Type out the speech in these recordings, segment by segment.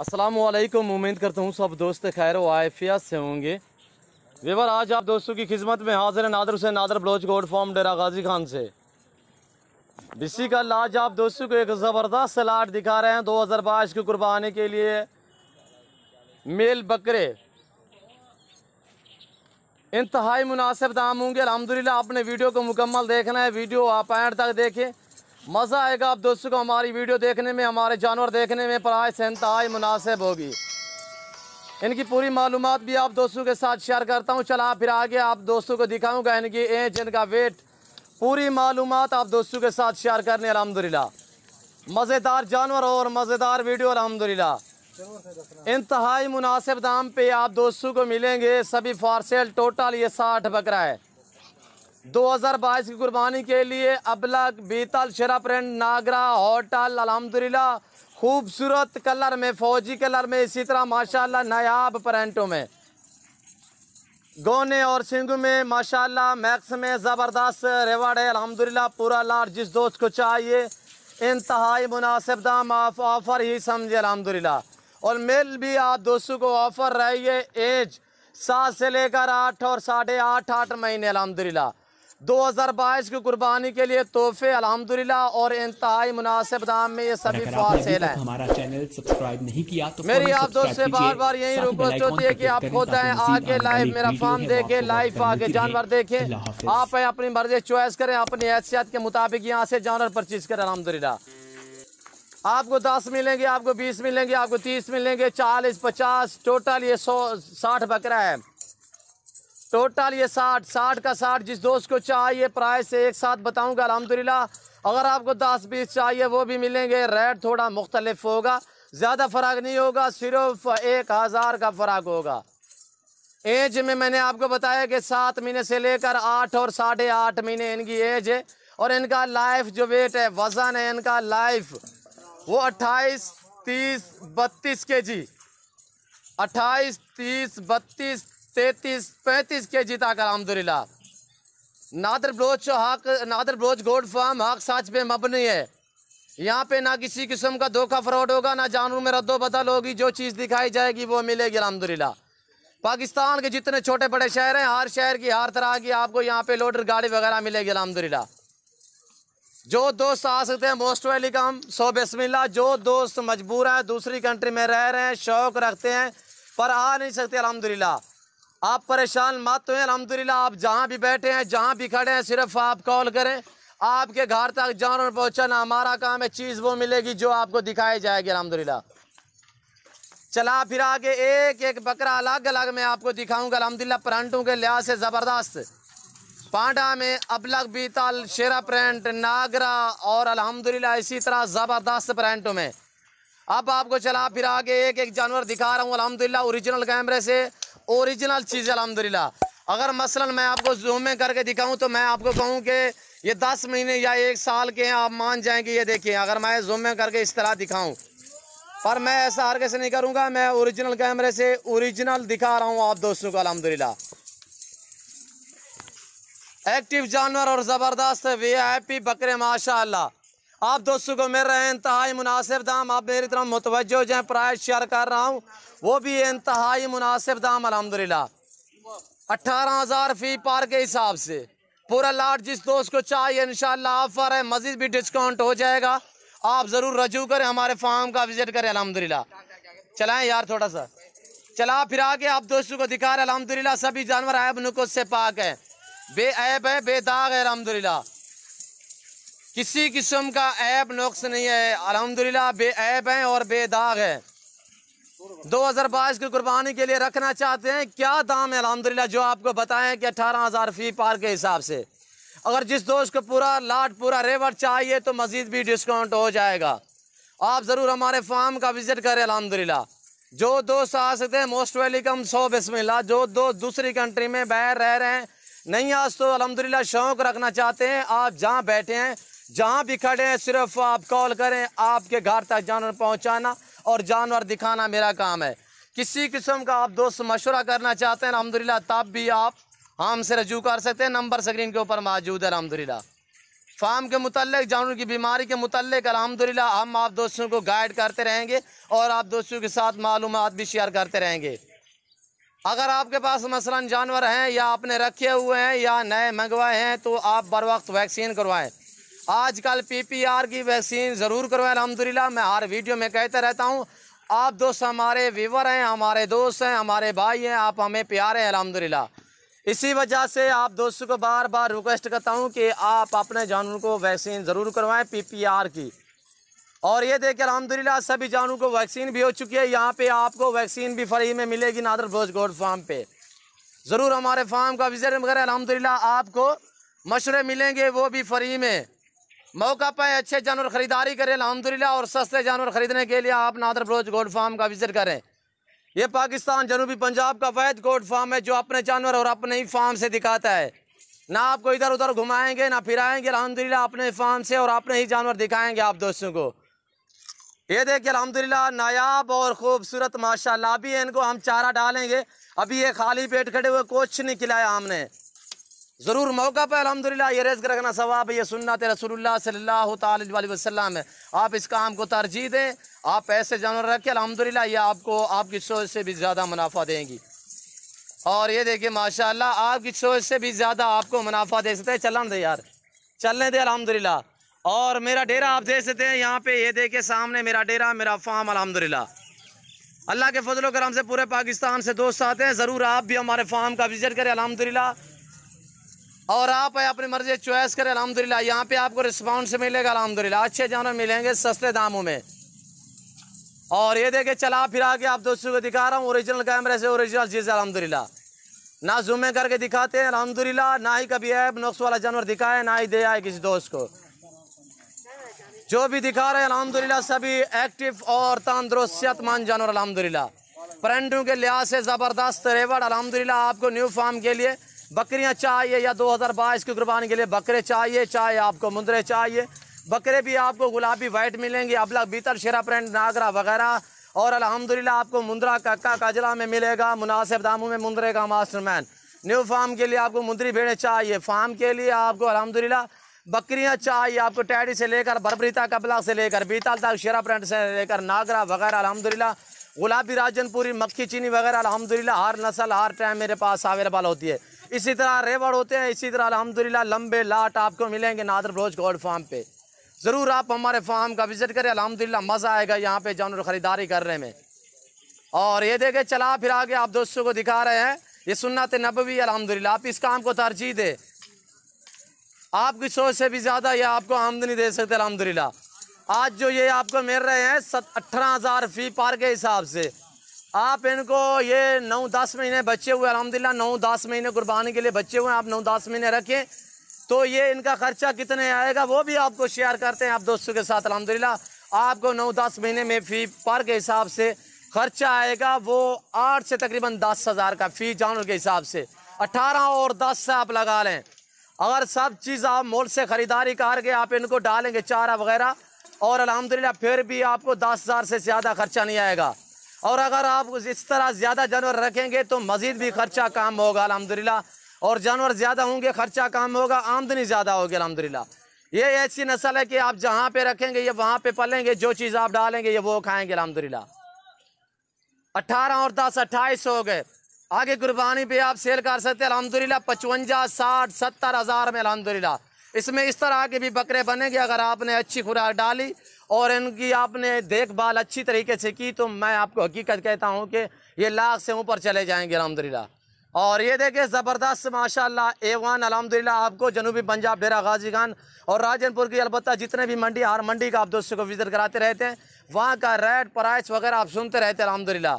अस्सलामुअलैकुम। उम्मीद करता हूँ सब दोस्त खैर व आफियत से होंगे। वेवर आज आप दोस्तों की खिदमत में हाजिर है नादर हुसैन नादर बलोच गोड फॉर्म डेरा गाजी खान से। बिस्सी का आज आप दोस्तों को एक ज़बरदस्त लाट दिखा रहे हैं 2022 की कुर्बानी के लिए मेल बकरे इंतहाई मुनासिब दाम होंगे। अल्हम्दुलिल्लाह आपने वीडियो को मुकम्मल देखना है, वीडियो आप एंड तक देखें, मज़ा आएगा आप दोस्तों को हमारी वीडियो देखने में, हमारे जानवर देखने में। प्राइस इंतहाई मुनासिब होगी। इनकी पूरी मालूमात भी आप दोस्तों के साथ शेयर करता हूँ। चला फिर आगे आप दोस्तों को दिखाऊंगा इनकी एज, इनका वेट, पूरी मालूमात आप दोस्तों के साथ शेयर करने। अल्हम्दुलिल्लाह मज़ेदार जानवर और मज़ेदार वीडियो। अल्हम्दुलिल्लाह इंतहाई मुनासिब दाम पे आप दोस्तों को मिलेंगे सभी फॉर सेल। टोटल ये 60 बकरा है 2022 की कुर्बानी के लिए। अबलग, बीतल, शेरा प्रिंट, नागरा, होटल। अल्हम्दुलिल्लाह खूबसूरत कलर में, फौजी कलर में, इसी तरह माशाल्लाह नायाब प्रिंटों में, गोने और सिंगू में माशाल्लाह मैक्स में ज़बरदस्त रिवार्ड है। अल्हम्दुलिल्लाह पूरा लाट जिस दोस्त को चाहिए इंतहाई मुनासिब दाम ऑफर ही समझे। अल्हम्दुलिल्लाह और मेल भी आप दोस्तों को ऑफर रही है। एज 7 से लेकर 8 और 8.5 महीने। अल्हम्दुलिल्लाह 2022 की कुर्बानी के लिए तोहफे अल्हम्दुलिल्लाह और इंतहाई मुनासिब दाम में ये सभी फॉर सेल है। हमारा चैनल सब्सक्राइब नहीं किया तो मेरी आप दोस्त से बार बार यही रिक्वेस्ट होती है कि आप खुद आए, आके लाइव मेरा फार्म देखे, लाइव आके जानवर देखें। आप अपनी मर्जी चॉइस करें, अपनी हैसियत के मुताबिक यहाँ से जानवर परचेज करें। अल्हम्दुलिल्लाह आपको 10 मिलेंगे, आपको 20 मिलेंगे, आपको 30 मिलेंगे, 40, 50, टोटल ये 60 बकरा है। टोटल ये 60 का 60 जिस दोस्त को चाहिए प्राइस एक साथ बताऊंगा। अल्हम्दुलिल्लाह अगर आपको 10-20 चाहिए वो भी मिलेंगे। रेट थोड़ा मुख्तलिफ होगा, ज़्यादा फ़र्क नहीं होगा, सिर्फ 1000 का फ़र्क होगा। एज में मैंने आपको बताया कि 7 महीने से लेकर 8 और 8.5 महीने इनकी एज है। और इनका लाइफ जो वेट है, वज़न है इनका लाइफ, वो 28, 30, 32 kg, 28, 30, 32, 33, 35 kg तक। अल्हम्दुलिल्लाह नादर बलोच गोड फार्म हक सच पे मबनी है। यहाँ पे ना किसी किस्म का धोखा फ्रॉड होगा, ना जानवर में रद्दो बदल होगी। जो चीज़ दिखाई जाएगी वो मिलेगी। अल्हम्दुलिल्लाह पाकिस्तान के जितने छोटे बड़े शहर हैं, हर शहर की हर तरह की आपको यहाँ पे लोडर गाड़ी वगैरह मिलेगी। अल्हम्दुलिल्लाह जो दोस्त आ सकते हैं मोस्ट वेलकम। सो बिस्मिल्लाह। जो दोस्त मजबूर है, दूसरी कंट्री में रह रहे हैं, शौक रखते हैं पर आ नहीं सकते, अल्हम्दुलिल्लाह आप परेशान मत हुए। अल्हम्दुलिल्लाह आप जहाँ भी बैठे हैं, जहाँ भी खड़े हैं, सिर्फ आप कॉल करें, आपके घर तक जानवर पहुँचाना हमारा काम है। चीज़ वो मिलेगी जो आपको दिखाई जाएगी। अल्हम्दुलिल्लाह चला फिर आगे एक एक बकरा अलग अलग मैं आपको दिखाऊंगा। अल्हम्दुलिल्लाह प्रिंटों के लिहाज से ज़बरदस्त पांडा में अबलग, बीतल, शेरा प्रिंट, नागरा और अल्हम्दुलिल्लाह इसी तरह ज़बरदस्त प्रिंटों में। अब आपको चला फिर आगे एक एक जानवर दिखा रहा हूँ। अल्हम्दुलिल्लाह ओरिजिनल कैमरे से ओरिजिनल चीज़। अल्हम्दुलिल्लाह अगर मसलन मैं आपको जूम में करके दिखाऊं तो मैं आपको कहूं कि ये 10 महीने या 1 साल के हैं, आप मान जाएंगे। ये देखिए अगर मैं जूम में करके इस तरह दिखाऊं, पर मैं ऐसा हर कैसे नहीं करूंगा, मैं ओरिजिनल कैमरे से ओरिजिनल दिखा रहा हूं आप दोस्तों को। अल्हम्दुलिल्लाह एक्टिव जानवर और ज़बरदस्त VIP बकरे माशाअल्लाह आप दोस्तों को मिल रहे हैं इंतहाई मुनासिब दाम। आप मेरी तरफ मुतवज्जो हो जाएं, प्राइस शेयर कर रहा हूँ वो भी इंतहाई मुनासिब दाम। अल्हम्दुलिल्लाह 18,000 फी पार के हिसाब से पूरा लाट जिस दोस्त को चाहिए इंशाअल्लाह ऑफर है, मजीद भी डिस्काउंट हो जाएगा। आप ज़रूर रजू करें, हमारे फार्म का विजिट करें। अल्हम्दुलिल्लाह चलाएं यार थोड़ा सा चला फिर आगे आप दोस्तों को दिखा रहे। अल्हम्दुलिल्लाह सभी जानवर ऐब नुक़्स से पाक है, बेऐब है, बेदाग है। अल्हम्दुलिल्लाह किसी किस्म का ऐब नुक्स नहीं है। अल्हम्दुलिल्लाह बेऐब हैं और बेदाग है। 2022 की कुर्बानी के लिए रखना चाहते हैं, क्या दाम है अल्हम्दुलिल्लाह जो आपको बताएं कि 18,000 फी पार के हिसाब से। अगर जिस दोस्त को पूरा लाट पूरा रेवर चाहिए तो मजीद भी डिस्काउंट हो जाएगा। आप ज़रूर हमारे फार्म का विजिट करें। अल्हम्दुलिल्लाह जो दोस्त आ सकते हैं मोस्ट वेलकम। सो बिस्मिल्लाह जो दोस्त दूसरी कंट्री में बाहर रह रहे हैं, नहीं आज तो अल्हम्दुलिल्लाह शौक रखना चाहते हैं, आप जहाँ बैठे हैं, जहाँ भी खड़े हैं, सिर्फ आप कॉल करें, आपके घर तक जानवर पहुँचाना और जानवर दिखाना मेरा काम है। किसी किस्म का आप दोस्त मशवरा करना चाहते हैं अल्हम्दुलिल्लाह तब भी आप हमसे रजू कर सकते हैं। नंबर स्क्रीन के ऊपर मौजूद है। अल्हम्दुलिल्लाह फार्म के मुतल्लिक, जानवर की बीमारी के मुतल्लिक अल्हम्दुलिल्लाह हम आप दोस्तों को गाइड करते रहेंगे और आप दोस्तों के साथ मालूमात भी शेयर करते रहेंगे। अगर आपके पास मसलन जानवर हैं या आपने रखे हुए हैं या नए मंगवाए हैं तो आप बर वक्त वैक्सीन करवाएं। आजकल PPR की वैक्सीन ज़रूर करवाएं अल्हम्दुलिल्लाह। मैं हर वीडियो में कहता रहता हूँ। आप दोस्त हमारे व्यूवर हैं, हमारे दोस्त हैं, हमारे भाई हैं, आप हमें प्यारे हैं अल्हम्दुलिल्लाह। इसी वजह से आप दोस्तों को बार बार रिक्वेस्ट करता हूँ कि आप अपने जानवरों को वैक्सीन ज़रूर करवाएं PPR की। और ये देखिए अल्हम्दुलिल्लाह सभी जानवरों को वैक्सीन भी हो चुकी है। यहाँ पे आपको वैक्सीन भी फ्री में मिलेगी नादर बलोच गोट फार्म पे। ज़रूर हमारे फार्म का विजिट करें अल्हम्दुलिल्लाह, आपको मशवरे मिलेंगे वो भी फ्री में। मौका पाए अच्छे जानवर ख़रीदारी करें अल्हम्दुलिल्लाह, और सस्ते जानवर ख़रीदने के लिए आप नादर बलोच गोट फार्म का विजिट करें। ये पाकिस्तान जनूबी पंजाब का वैद गोट फार्म है जो अपने जानवर और अपने ही फार्म से दिखाता है। ना आपको इधर उधर घुमाएंगे ना फिराएंगे अल्हम्दुलिल्लाह, अपने फार्म से और अपने ही जानवर दिखाएंगे आप दोस्तों को। ये देखिए अल्हम्दुलिल्लाह नायाब और खूबसूरत माशाल्लाह। अभी इनको हम चारा डालेंगे, अभी ये खाली पेट खड़े हुए, कुछ नहीं खिलाया हमने। ज़रूर मौका पर अल्हम्दुलिल्लाह ये रिज़्क़ रखना सवाब है, ये सुन्नत रसूलुल्लाह सल्लल्लाहु तआला अलैहि वसल्लम है। आप इस काम को तरजीह दें, आप ऐसे जानवर रखें अल्हम्दुलिल्लाह, ये आपको आपकी सोच से भी ज़्यादा मुनाफा देंगी। और ये देखिए माशाल्लाह आपकी सोच से भी ज़्यादा आपको मुनाफा दे सकते हैं। चलने दे यार, चलने दे अल्हम्दुलिल्लाह। और मेरा डेरा आप देख सकते हैं यहाँ पे, ये देखिए सामने मेरा डेरा, मेरा फार्म अल्हम्दुलिल्लाह। अल्लाह के फजल करम से पूरे पाकिस्तान से दोस्त आते हैं। ज़रूर आप भी हमारे फार्म का विजिट करें अल्हम्दुलिल्लाह, और आप अपनी मर्जी चॉइस करें अल्हम्दुलिल्लाह। यहाँ पे आपको रिस्पॉन्स मिलेगा अल्हम्दुलिल्लाह, अच्छे जानवर मिलेंगे सस्ते दामों में। और ये देखिए चला फिरा के आप दोस्तों को दिखा रहा हूँ ओरिजिनल कैमरे से, ओरिजिनल चीज़ अल्हम्दुलिल्लाह। ना जूम करके दिखाते हैं अल्हम्दुलिल्लाह, ना ही कभी ऐब नुक्स वाला जानवर दिखाए, ना ही दे आए किसी दोस्त को। जो भी दिखा रहे हैं अल्हम्दुलिल्लाह सभी एक्टिव और तंदुरुस्त सेहतमंद जानवर अल्हम्दुलिल्लाह। प्रिंटों के लिहाज से ज़बरदस्त रेवड़ अल्हम्दुलिल्लाह। आपको न्यू फार्म के लिए बकरियां चाहिए या 2022 की कुर्बानी के लिए बकरे चाहिए, चाहे आपको मुंदरे चाहिए, बकरे भी आपको गुलाबी वाइट मिलेंगे, अबलग बीतल शेरा प्रिंट नागरा वगैरह। और अल्हम्दुलिल्लाह आपको मुंदरा कक्का काजला में मिलेगा मुनासिब दामों में, मुंदरे का मास्टरमैन। न्यू फार्म के लिए आपको मुंदरी भेड़ें चाहिए, फार्म के लिए आपको अल्हम्दुलिल्लाह बकरियां चाहिए, आपको टैडी से लेकर बरबरी तक, अबलग से लेकर बीतल तक, शेरा प्रिंट से लेकर नागरा वगैरह अल्हम्दुलिल्लाह, गुलाबी राजनपुरी मक्खी चीनी वगैरह अल्हम्दुलिल्लाह हर नस्ल हर टाइम मेरे पास अवेलेबल होती है। इसी तरह रेवड़ होते हैं, इसी तरह अल्हम्दुलिल्लाह लंबे लाट आपको मिलेंगे नादर बलोच गोट फार्म पे। ज़रूर आप हमारे फार्म का विजिट करें अल्हम्दुलिल्लाह, मज़ा आएगा यहाँ पे जानवर ख़रीदारी करने में। और ये देखे चला फिर आगे आप दोस्तों को दिखा रहे हैं, ये सुन्नत नबवी अल्हम्दुलिल्लाह। आप इस काम को तरजीह दे, आपकी सोच से भी ज़्यादा ये आपको आमदनी दे सकते अल्हम्दुलिल्लाह। आज जो ये आपको मिल रहे हैं 18,000 फी पार के हिसाब से, आप इनको ये 9-10 महीने बच्चे हुए अल्हम्दुलिल्लाह, 9-10 महीने कुर्बानी के लिए बच्चे हुए, आप 9-10 महीने रखें तो ये इनका खर्चा कितने आएगा वो भी आपको शेयर करते हैं आप दोस्तों के साथ अल्हम्दुलिल्लाह। आपको 9-10 महीने में फ़ी पर के हिसाब से खर्चा आएगा वो 8 से तकरीबन 10,000 का फ़ी जानवर के हिसाब से। 18 और 10 से आप लगा लें। अगर सब चीज़ आप मोल से ख़रीदारी करके आप इनको डालेंगे चारा वगैरह, और अल्हम्दुलिल्लाह फिर भी आपको 10,000 से ज़्यादा खर्चा नहीं आएगा। और अगर आप इस तरह ज़्यादा जानवर रखेंगे तो मज़ीद भी खर्चा कम होगा अल्हम्दुलिल्लाह। और जानवर ज़्यादा होंगे खर्चा कम होगा, आमदनी ज़्यादा होगी अल्हम्दुलिल्लाह। ये ऐसी नस्ल है कि आप जहाँ पे रखेंगे ये वहाँ पे पलेंगे, जो चीज़ आप डालेंगे ये वो खाएंगे अल्हम्दुलिल्लाह। 18 और 10 28 हो गए। आगे कुर्बानी पे आप सेल कर सकते हैं अल्हम्दुलिल्लाह 55, 60, 70 हज़ार में अल्हम्दुलिल्लाह। इसमें इस तरह के भी बकरे बनेंगे अगर आपने अच्छी खुराक डाली और इनकी आपने देखभाल अच्छी तरीके से की तो मैं आपको हकीकत कहता हूँ कि ये लाख से ऊपर चले जाएंगे अल्हम्दुलिल्लाह। और ये देखिए ज़बरदस्त माशाल्लाह A1 अल्हम्दुलिल्लाह। आपको जनूबी पंजाब डेरा गाजी खान और राजनपुर की अलबत्ता जितने भी मंडी, हर मंडी का आप दोस्तों को विजिट कराते रहते हैं, वहाँ का रेट प्राइस वगैरह आप सुनते रहते हैं अल्हम्दुलिल्लाह।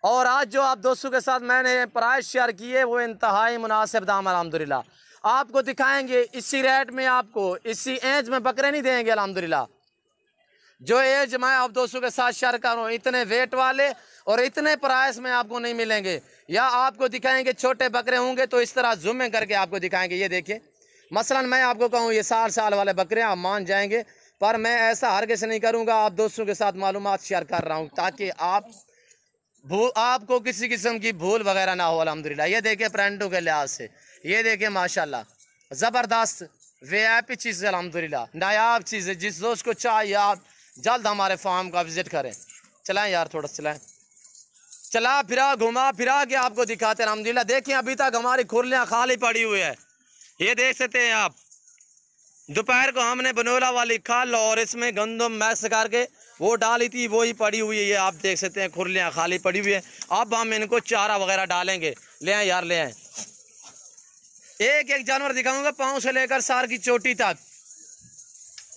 और आज जो आप दोस्तों के साथ मैंने प्राइस शेयर किए वो इंतहाई मुनासिब दाम अल्हम्दुलिल्लाह। आपको दिखाएंगे इसी रेट में, आपको इसी एज में बकरे नहीं देंगे अल्हम्दुलिल्लाह। जो एज मैं आप दोस्तों के साथ शेयर कर रहा हूँ इतने वेट वाले और इतने प्राइस में आपको नहीं मिलेंगे। या आपको दिखाएंगे छोटे बकरे होंगे तो इस तरह जूम करके आपको दिखाएंगे। ये देखिए मसलन मैं आपको कहूँ ये 60 साल वाले बकरे आप मान जाएंगे, पर मैं ऐसा हरगिज़ नहीं करूँगा। आप दोस्तों के साथ मालूमात शेयर कर रहा हूँ ताकि आपको किसी किस्म की भूल वगैरह ना हो अल्हम्दुलिल्लाह। ये देखिए प्रिंटों के लिहाज से, ये देखिए माशाल्लाह ज़बरदस्त VIP चीज़ है अल्हम्दुलिल्लाह, नायाब चीज़ है। जिस दोस्त को चाहिए आप जल्द हमारे फार्म का विजिट करें। चलाएं यार, थोड़ा चलाएं, चला फिरा घुमा फिरा के आपको दिखाते हैं अल्हम्दुलिल्लाह। देखिए अभी तक हमारी खुरलियाँ खाली पड़ी हुई है, ये देख सकते हैं आप। दोपहर को हमने बनोला वाली खल और इसमें गंदम मैक्स करके वो डाली थी, वही पड़ी हुई है। ये आप देख सकते हैं खुरलियाँ खाली पड़ी हुई है। अब हम इनको चारा वगैरह डालेंगे। ले आए यार, ले आए। एक एक जानवर दिखाऊंगा पाँव से लेकर सार की चोटी तक।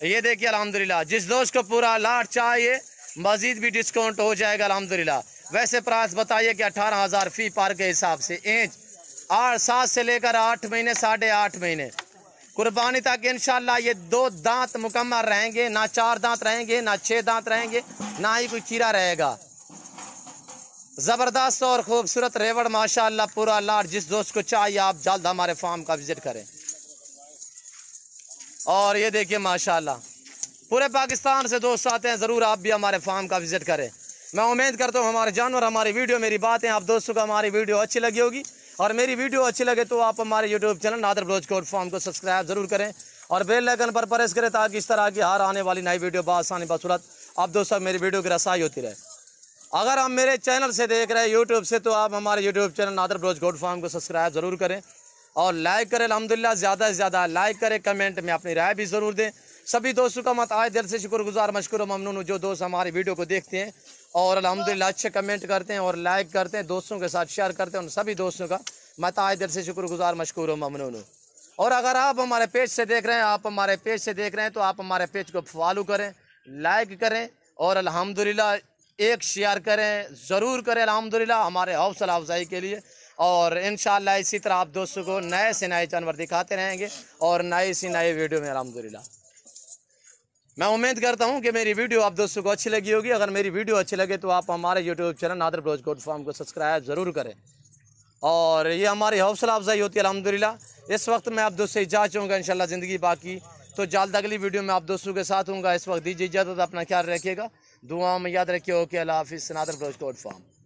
ये देखिए अल्हम्दुलिल्लाह, जिस दोस्त को पूरा लाट चाहिए मजीद भी डिस्काउंट हो जाएगा अल्हम्दुलिल्लाह। वैसे प्राइस बताइए कि 18,000 फी पार के हिसाब से। एज 7 से लेकर 8 महीने 8.5 महीने कुर्बानी तक इंशाल्लाह ये 2 दांत मुकम्मल रहेंगे, ना 4 दांत रहेंगे, ना 6 दांत रहेंगे, ना ही कोई कीड़ा रहेगा। ज़बरदस्त और खूबसूरत रेवड़ माशाल्लाह पूरा लाट। जिस दोस्त को चाहिए आप जल्द हमारे फार्म का विजिट करें। और ये देखिए माशाल्लाह पूरे पाकिस्तान से दोस्त आते हैं, ज़रूर आप भी हमारे फार्म का विजिट करें। मैं उम्मीद करता हूँ हमारे जानवर, हमारी वीडियो, मेरी बातें आप दोस्तों को हमारी वीडियो अच्छी लगी होगी। और मेरी वीडियो अच्छी लगे तो आप हमारे YouTube channel Nadir Baloch Kot farm को सब्सक्राइब जरूर करें और बेल आइकन पर प्रेस करें ताकि इस तरह की हर आने वाली नई वीडियो बआसानी बसूरत आप दोस्तों मेरी वीडियो की रसाई होती रहे। अगर आप मेरे चैनल से देख रहे हैं यूट्यूब से, तो आप हमारे YouTube channel Nadir Baloch Kot farm को सब्सक्राइब जरूर करें और लाइक करें अल्हम्दुलिल्लाह। ज़्यादा से ज़्यादा लाइक करें, कमेंट में अपनी राय भी ज़रूर दें। सभी दोस्तों का मत आए दिल से शुक्रगुजार मशकूर ममनून जो दोस्त हमारी वीडियो को देखते हैं और अल्हम्दुलिल्लाह अच्छे कमेंट करते हैं और लाइक करते हैं, दोस्तों के साथ शेयर करते हैं। उन सभी दोस्तों का मत आए दिल से शुक्रगुजार मशकूर ममनून। और अगर आप हमारे पेज से देख रहे हैं, तो आप हमारे पेज को फॉलो करें, लाइक करें और अल्हम्दुलिल्लाह एक शेयर करें ज़रूर करें अल्हम्दुलिल्लाह हमारे हौसला अफजाई के लिए। और इंशाअल्लाह इसी तरह आप दोस्तों को नए से नए जानवर दिखाते रहेंगे और नई सी नई वीडियो में अल्हम्दुलिल्लाह। मैं उम्मीद करता हूं कि मेरी वीडियो आप दोस्तों को अच्छी लगी होगी। अगर मेरी वीडियो अच्छी लगे तो आप हमारे YouTube channel Nadir Baloch Kot farm को सब्सक्राइब ज़रूर करें और ये हमारी हौसला अफजाई होती है अल्हम्दुलिल्लाह। इस वक्त मैं आप दोस्तों से इजाज़त चाहूँगा, इंशाअल्लाह ज़िंदगी बाकी तो जल्द अगली वीडियो में आप दोस्तों के साथ हूँगा। इस वक्त दीजिए इजाज़त, अपना ख्याल रखिएगा, दुआ में याद रखिए। ओके, अल्लाह हाफिज़। नादर बलोच कोट फार्म।